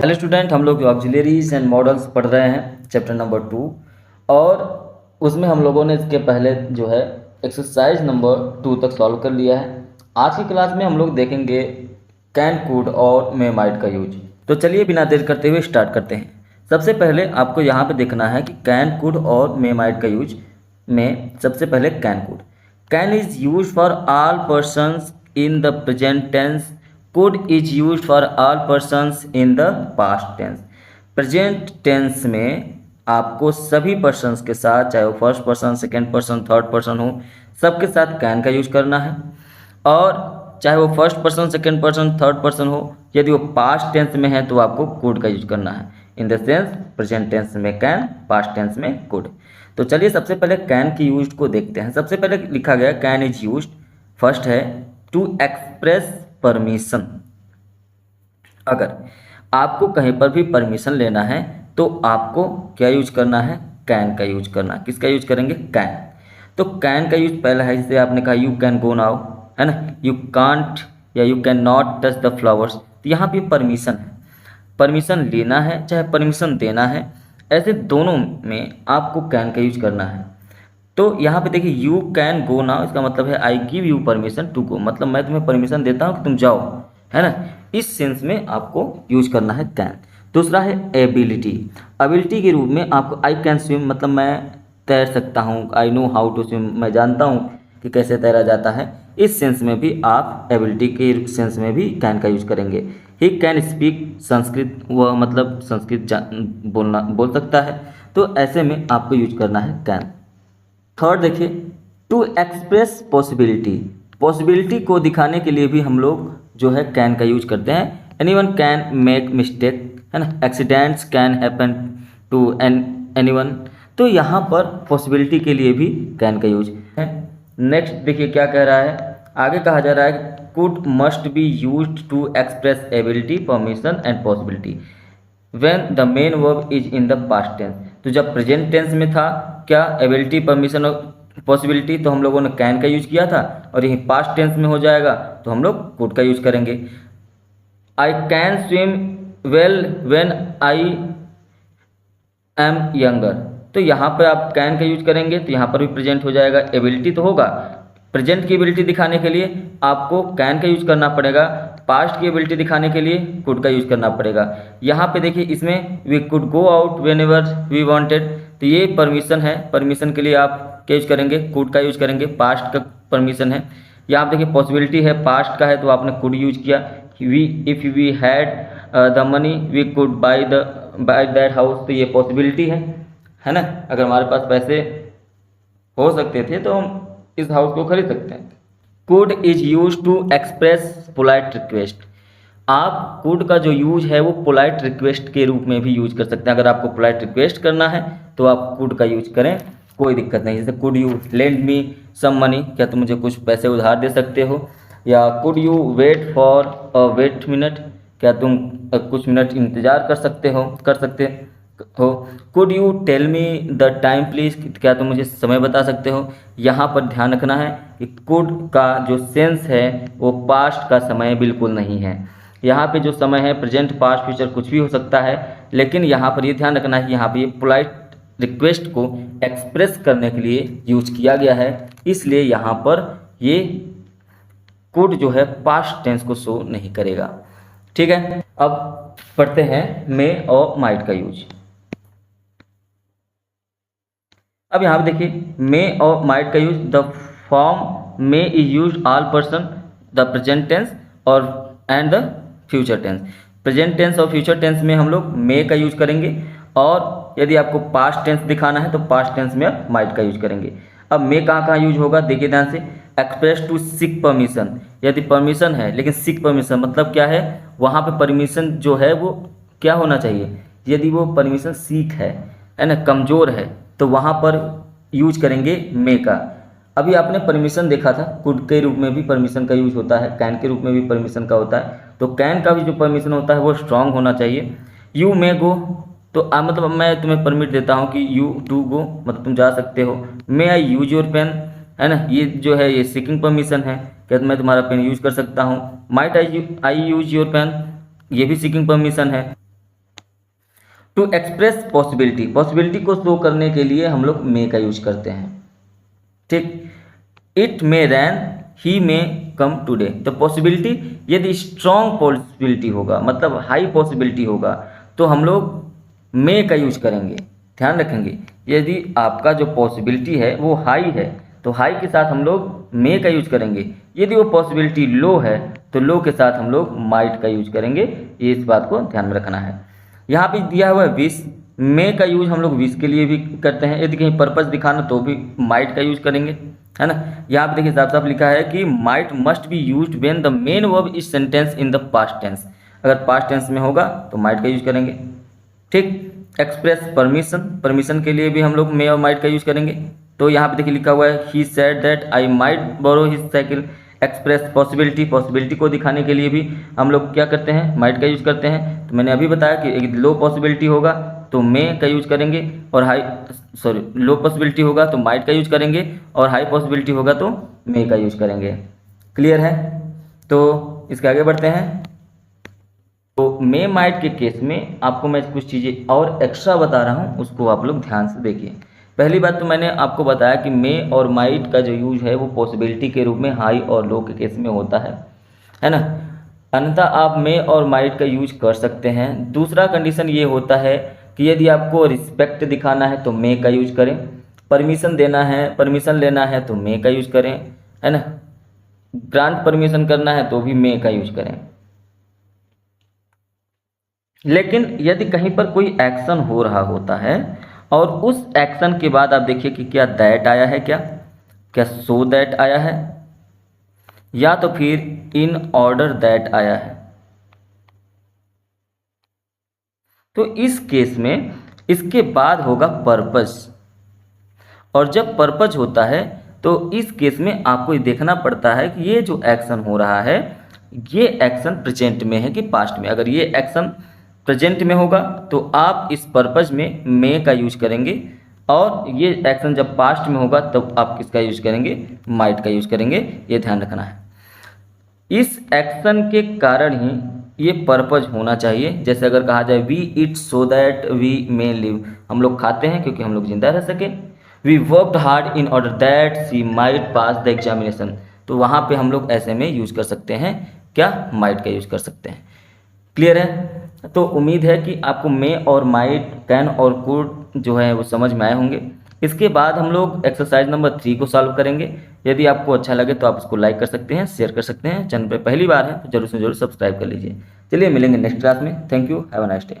Hello student, हम लोग auxiliaries and models पढ़ रहे हैं चैप्टर नंबर 2। और उसमें हम लोगों ने इसके पहले जो है एक्सरसाइज नंबर 2 तक सॉल्व कर लिया है। आज की क्लास में हम लोग देखेंगे कैन, कुड और मे माइट का यूज। तो चलिए बिना देर करते हुए स्टार्ट करते हैं। सबसे पहले आपको यहाँ पे देखना है कि कैन, कुड और मे माइट का यूज में सबसे पहले can, could. Can is use for all persons in the present tense. could is used for all persons in the past tense। Present tense में आपको सभी पर्सन्स के साथ, चाहे वो first person, second person, third person हो, सबके साथ कैन का यूज करना है। और चाहे वो first person, second person, third person हो, यदि वो पास्ट टेंस में है तो आपको कुड का यूज करना है। In the sense present tense में कैन, पास्ट टेंस में कुड। तो चलिए सबसे पहले कैन की यूज को देखते हैं। सबसे पहले लिखा गया कैन इज यूज, फर्स्ट है टू एक्सप्रेस परमिशन। अगर आपको कहीं पर भी परमिशन लेना है तो आपको क्या यूज करना है? कैन का यूज करना। किसका यूज करेंगे? कैन। तो कैन का यूज पहला है, जैसे आपने कहा यू कैन गो नाउ, है ना, यू कांट या you can not touch the flowers. तो यहाँ पे परमिशन है, परमिशन लेना है चाहे परमिशन देना है, ऐसे दोनों में आपको कैन का यूज करना है। तो यहाँ पे देखिए यू कैन गो नाउ, इसका मतलब है I give you permission to go, मतलब मैं तुम्हें परमिशन देता हूँ कि तुम जाओ, है ना। इस सेंस में आपको यूज करना है कैन। दूसरा है एबिलिटी। एबिलिटी के रूप में आपको आई कैन स्विम, मतलब मैं तैर सकता हूँ, I know how to swim, मैं जानता हूँ कि कैसे तैरा जाता है। इस सेंस में भी आप एबिलिटी के सेंस में भी कैन का यूज करेंगे। ही कैन स्पीक संस्कृत, वह मतलब संस्कृत बोल सकता है। तो ऐसे में आपको यूज करना है कैन। थर्ड देखिए टू एक्सप्रेस पॉसिबिलिटी। पॉसिबिलिटी को दिखाने के लिए भी हम लोग जो है कैन का यूज करते हैं। एनीवन कैन मेक मिस्टेक, है ना, accidents can happen to anyone. तो यहाँ पर पॉसिबिलिटी के लिए भी कैन का यूज है। नेक्स्ट देखिए क्या कह रहा है, आगे कहा जा रहा है could must be used to express ability, permission and possibility when the main verb is in the past tense. तो जब प्रेजेंट टेंस में था क्या, एबिलिटी, परमिशन और पॉसिबिलिटी, तो हम लोगों ने कैन का यूज किया था। और यही पास्ट टेंस में हो जाएगा तो हम लोग कुड का यूज करेंगे। I can swim well when I am younger. तो यहाँ पर आप कैन का यूज करेंगे तो यहाँ पर भी प्रेजेंट हो जाएगा। एबिलिटी तो होगा, प्रेजेंट की एबिलिटी दिखाने के लिए आपको कैन का यूज करना पड़ेगा, पास्ट की एबिलिटी दिखाने के लिए कुड का यूज करना पड़ेगा। यहाँ पे देखिए इसमें we could go out whenever we wanted, तो ये परमिशन है, परमिशन के लिए आप क्या यूज करेंगे? कुड का यूज करेंगे, पास्ट का परमिशन है। यहाँ पे देखिए पॉसिबिलिटी है, पास्ट का है तो आपने कुड यूज किया। We if we had the money we could buy that house, तो ये पॉसिबिलिटी है ना। अगर हमारे पास पैसे हो सकते थे तो हम इस हाउस को खरीद सकते हैं। Could is use to express polite request. आप कुड का जो यूज है वो पोलाइट रिक्वेस्ट के रूप में भी यूज कर सकते हैं। अगर आपको पोलाइट रिक्वेस्ट करना है तो आप कुड का यूज करें, कोई दिक्कत नहीं। जैसे could you lend me some money, क्या तुम मुझे कुछ पैसे उधार दे सकते हो? या could you wait for a wait minute, क्या तुम कुछ मिनट इंतज़ार कर सकते हो? Could you tell me the time please, क्या तुम मुझे समय बता सकते हो? यहाँ पर ध्यान रखना है कि कुड का जो सेंस है वो पास्ट का समय बिल्कुल नहीं है। यहाँ पे जो समय है प्रेजेंट, पास्ट, फ्यूचर कुछ भी हो सकता है, लेकिन यहाँ पर ये ध्यान रखना है कि यहाँ पे ये पोलाइट रिक्वेस्ट को एक्सप्रेस करने के लिए यूज किया गया है, इसलिए यहाँ पर ये कुड जो है पास्ट टेंस को शो नहीं करेगा। ठीक है, अब पढ़ते हैं मे और माइट का यूज। अब यहाँ पे देखिए मे और माइट का use, the form may is use all person, the present tense और and the future tense. Present tense और फ्यूचर टेंस में हम लोग मे का यूज करेंगे, और यदि आपको पास्ट टेंस दिखाना है तो पास्ट टेंस में आप माइट का यूज करेंगे। अब मे कहाँ यूज होगा, देखिए ध्यान से, एक्सप्रेस टू सीक परमिशन। यदि परमिशन है लेकिन सीक परमिशन मतलब क्या है, वहाँ पे परमिशन जो है वो क्या होना चाहिए, यदि वो परमिशन सीक है ना, कमज़ोर है, तो वहाँ पर यूज करेंगे मे का। अभी आपने परमिशन देखा था, कुड के रूप में भी परमिशन का यूज होता है, कैन के रूप में भी परमिशन का होता है। तो कैन का भी जो परमिशन होता है वो स्ट्रांग होना चाहिए। यू मे गो, तो मतलब मैं तुम्हें परमिट देता हूँ कि यू टू गो, मतलब तुम जा सकते हो। मे आई यूज योर पेन, है ना, ये जो है ये सीकिंग परमिशन है, क्या मैं तुम्हारा पेन यूज कर सकता हूँ। Might I use your pen, ये भी सीकिंग परमिशन है। टू एक्सप्रेस पॉसिबिलिटी, पॉसिबिलिटी को शो करने के लिए हम लोग मे का यूज करते हैं, ठीक। It may rain, he may come today, तो पॉसिबिलिटी यदि स्ट्रॉन्ग पॉसिबिलिटी होगा, मतलब हाई पॉसिबिलिटी होगा, तो हम लोग मे का यूज करेंगे। ध्यान रखेंगे, यदि आपका जो पॉसिबिलिटी है वो हाई है तो हाई के साथ हम लोग मे का यूज करेंगे। यदि वो पॉसिबिलिटी लो है तो लो के साथ हम लोग माइट का यूज करेंगे। ये इस बात को ध्यान में रखना है। यहाँ पे दिया हुआ है विश, मे का यूज हम लोग विश के लिए भी करते हैं। यदि कहीं पर्पस दिखाना तो भी माइट का यूज करेंगे, है ना। यहाँ पे देखिए साफ साफ लिखा है कि might must be used when the main verb is sentence in the past tense. अगर पास्ट टेंस में होगा तो माइट का यूज करेंगे, ठीक। एक्सप्रेस परमिशन, परमिशन के लिए भी हम लोग मे और माइट का यूज करेंगे। तो यहाँ पे देखिए लिखा हुआ है he said that I might borrow his cycle. Express possibility, possibility को दिखाने के लिए भी हम लोग क्या करते हैं, माइट का यूज करते हैं। तो मैंने अभी बताया कि एक लो पॉसिबिलिटी होगा तो मे का यूज करेंगे, और लो पॉसिबिलिटी होगा तो माइट का यूज करेंगे, और हाई पॉसिबिलिटी होगा तो मे का यूज करेंगे। क्लियर है। तो इसके आगे बढ़ते हैं। तो मे माइट के केस में आपको मैं कुछ चीज़ें और एक्स्ट्रा बता रहा हूँ, उसको आप लोग ध्यान से देखिए। पहली बात तो मैंने आपको बताया कि मे और माइट का जो यूज है वो पॉसिबिलिटी के रूप में हाई और लो के केस में होता है ना। अन्यथा आप मे और माइट का यूज कर सकते हैं। दूसरा कंडीशन ये होता है कि यदि आपको रिस्पेक्ट दिखाना है तो मे का यूज करें, परमिशन देना है, परमिशन लेना है तो मे का यूज करें, है ना। ग्रांट परमिशन करना है तो भी मे का यूज करें। लेकिन यदि कहीं पर कोई एक्शन हो रहा होता है और उस एक्शन के बाद आप देखिए कि क्या दैट आया है, क्या क्या सो दैट आया है, या तो फिर इन ऑर्डर दैट आया है, तो इस केस में इसके बाद होगा पर्पस। और जब पर्पस होता है तो इस केस में आपको ये देखना पड़ता है कि ये जो एक्शन हो रहा है ये एक्शन प्रेजेंट में है कि पास्ट में। अगर ये एक्शन प्रेजेंट में होगा तो आप इस पर्पस में मे का यूज करेंगे, और ये एक्शन जब पास्ट में होगा तब आप किसका यूज करेंगे, माइट का यूज करेंगे। ये ध्यान रखना है। इस एक्शन के कारण ही ये पर्पज होना चाहिए। जैसे अगर कहा जाए we eat so that we may live, हम लोग खाते हैं क्योंकि हम लोग जिंदा रह सके। We worked hard in order that she might pass the examination, तो वहाँ पे हम लोग ऐसे में यूज कर सकते हैं, क्या, माइट का यूज कर सकते हैं। क्लियर है। तो उम्मीद है कि आपको मे और माइट, कैन और कुड जो है वो समझ में आए होंगे। इसके बाद हम लोग एक्सरसाइज नंबर 3 को सॉल्व करेंगे। यदि आपको अच्छा लगे तो आप उसको लाइक कर सकते हैं, शेयर कर सकते हैं। चैनल पर पहली बार है तो जरूर से जरूर सब्सक्राइब कर लीजिए। चलिए मिलेंगे नेक्स्ट क्लास में। Thank you, have a nice day.